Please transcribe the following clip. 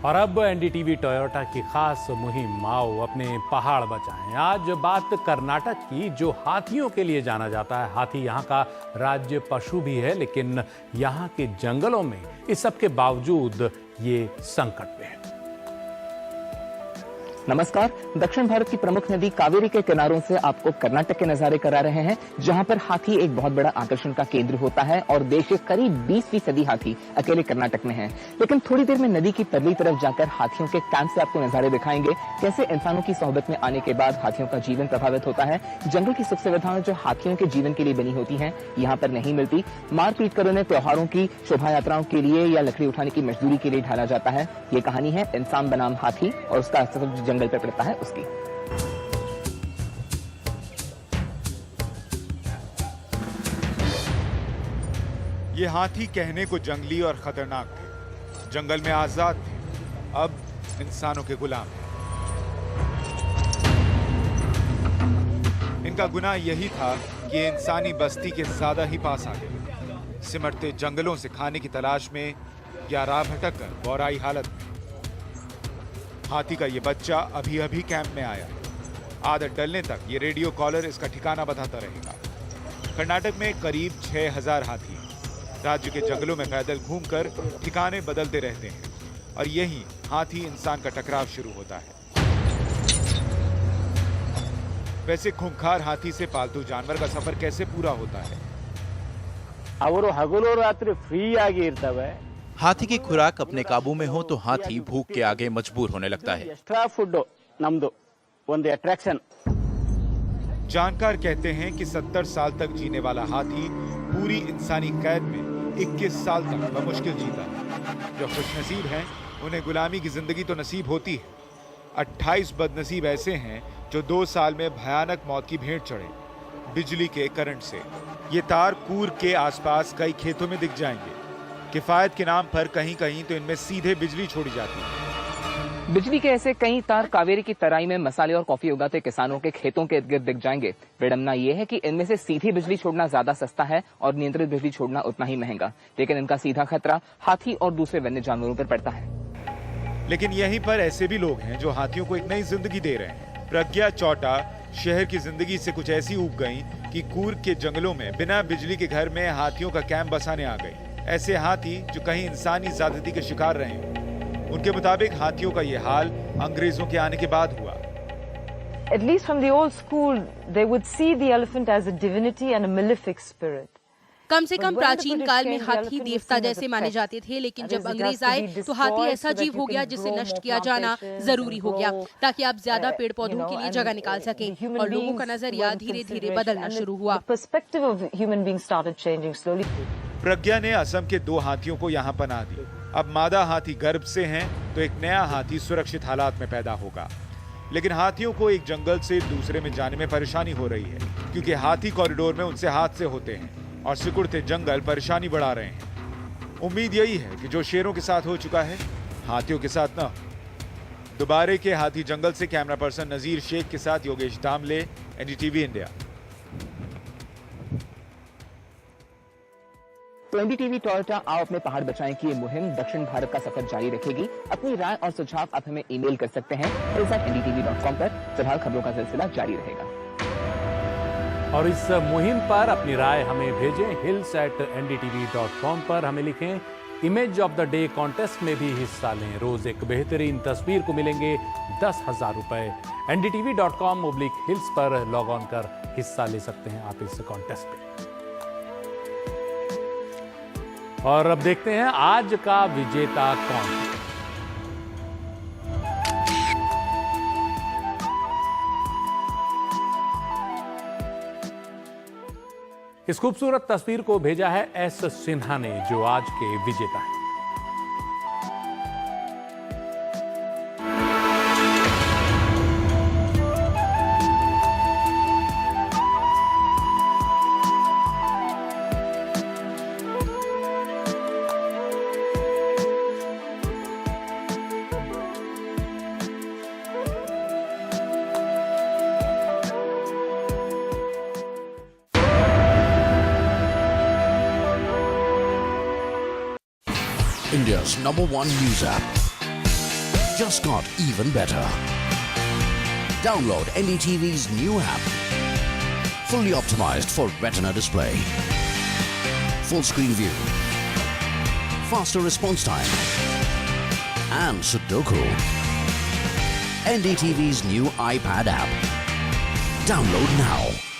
और अब NDTV Toyota की खास मुहिम आओ अपने पहाड़ बचाएं। आज बात कर्नाटक की, जो हाथियों के लिए जाना जाता है। हाथी यहाँ का राज्य पशु भी है, लेकिन यहाँ के जंगलों में इस सब के बावजूद ये संकट में है। नमस्कार। दक्षिण भारत की प्रमुख नदी कावेरी के किनारों से आपको कर्नाटक के नजारे करा रहे हैं, जहां पर हाथी एक बहुत बड़ा आकर्षण का केंद्र होता है और देश के करीब 20% हाथी अकेले कर्नाटक में हैं। लेकिन थोड़ी देर में नदी की परली तरफ जाकर हाथियों के कैंप से आपको नजारे दिखाएंगे, कैसे इंसानों की सोहबत में आने के बाद हाथियों का जीवन प्रभावित होता है। जंगल की सुख सुविधाएं जो हाथियों के जीवन के लिए बनी होती है, यहाँ पर नहीं मिलती। मारपीट कर उन्हें त्योहारों की शोभा यात्राओं के लिए या लकड़ी उठाने की मजदूरी के लिए ढाला जाता है। ये कहानी है इंसान बनाम हाथी और उसका असर जंगल पर पड़ता है उसकी। ये हाथी कहने को जंगली और खतरनाक थे, जंगल में आजाद थे, अब इंसानों के गुलाम हैं। इनका गुनाह यही था कि ये इंसानी बस्ती के ज्यादा ही पास आ गए। सिमटते जंगलों से खाने की तलाश में या राह भटक कर बौराई हालत में। हाथी का ये बच्चा अभी अभी कैंप में आया। आदत डलने तक ये रेडियो कॉलर इसका ठिकाना बताता रहेगा। कर्नाटक में करीब 6000 हाथी राज्य के जंगलों में पैदल घूमकर ठिकाने बदलते रहते हैं और यहीं हाथी इंसान का टकराव शुरू होता है। वैसे खूंखार हाथी से पालतू जानवर का सफर कैसे पूरा होता है? ಅವರು ಹಗಲು ರಾತ್ರಿ ಫ್ರೀ ಆಗಿ ಇರ್ತವೆ। हाथी की खुराक अपने काबू में हो तो हाथी भूख के आगे मजबूर होने लगता है। एक्स्ट्रा फूड नम्दु ಒಂದು अट्रैक्शन। जानकार कहते हैं कि 70 साल तक जीने वाला हाथी पूरी इंसानी कैद में 21 साल तक बमुश्किल जीता है। जो खुशनसीब हैं उन्हें गुलामी की जिंदगी तो नसीब होती है। 28 बदनसीब ऐसे हैं जो 2 साल में भयानक मौत की भेंट चढ़े बिजली के करंट से। ये तार कूर के आसपास कई खेतों में दिख जाएंगे। किफायत के नाम पर कहीं कहीं तो इनमें सीधे बिजली छोड़ी जाती है। बिजली के ऐसे कई तार कावेरी की तराई में मसाले और कॉफी उगाते किसानों के खेतों के इर्द गिर्द दिख जाएंगे। विडंबना यह है कि इनमें से सीधी बिजली छोड़ना ज्यादा सस्ता है और नियंत्रित बिजली छोड़ना उतना ही महंगा, लेकिन इनका सीधा खतरा हाथी और दूसरे वन्य जानवरों पर पड़ता है। लेकिन यहीं पर ऐसे भी लोग हैं जो हाथियों को एक नई जिंदगी दे रहे हैं। प्रज्ञा चौटा शहर की जिंदगी से कुछ ऐसी उब गई कि कूर्ग के जंगलों में बिना बिजली के घर में हाथियों का कैंप बसाने आ गई। ऐसे हाथी जो कहीं इंसानी ज्यादती के शिकार रहे हैं। उनके मुताबिक हाथियों का ये हाल अंग्रेजों के आने के बाद हुआ। At least from the old school, they would see the elephant as a divinity and a malefic spirit. कम से कम प्राचीन काल में हाथी देवता जैसे माने जाते थे, लेकिन जब अंग्रेज आए तो हाथी ऐसा जीव हो गया जिसे नष्ट किया जाना जरूरी हो गया, ताकि आप ज्यादा पेड़ पौधों के लिए जगह निकाल सकें। और लोगों का नजरिया धीरे धीरे बदलना शुरू हुआ। प्रज्ञा ने असम के 2 हाथियों को यहाँ पनाह दी। अब मादा हाथी गर्भ से हैं तो एक नया हाथी सुरक्षित हालात में पैदा होगा। लेकिन हाथियों को एक जंगल से दूसरे में जाने में परेशानी हो रही है, क्योंकि हाथी कॉरिडोर में उनसे हादसे होते हैं और सिकुड़ते जंगल परेशानी बढ़ा रहे हैं। उम्मीद यही है कि जो शेरों के साथ हो चुका है, हाथियों के साथ न हो। दोबारे के हाथी जंगल से कैमरा पर्सन नजीर शेख के साथ योगेश दामले, एनडीटीवी इंडिया। तो एनडीटीवी टोयोटा आओ अपने पहाड़ बचाएं की ये मुहिम दक्षिण भारत का सफर जारी रखेगी। अपनी राय और सुझाव आप हमें ईमेल कर सकते हैं hills@ndtv.com पर। फिलहाल खबरों का सिलसिला जारी रहेगा और इस मुहिम पर अपनी राय हमें भेजें hills@ndtv.com पर। हमें लिखें image of the day contest में भी हिस्सा लें। रोज एक बेहतरीन तस्वीर को मिलेंगे 10,000 रुपए। ndtv.com/hills पर लॉग ऑन कर हिस्सा ले सकते हैं आप इस कॉन्टेस्ट में। और अब देखते हैं आज का विजेता कौन है। इस खूबसूरत तस्वीर को भेजा है एस सिन्हा ने, जो आज के विजेता हैं। India's #1 news app. just got even better. Download NDTV's new app. Fully optimized for retina display. Full screen view. Faster response time. And Sudoku. NDTV's new iPad app. Download now.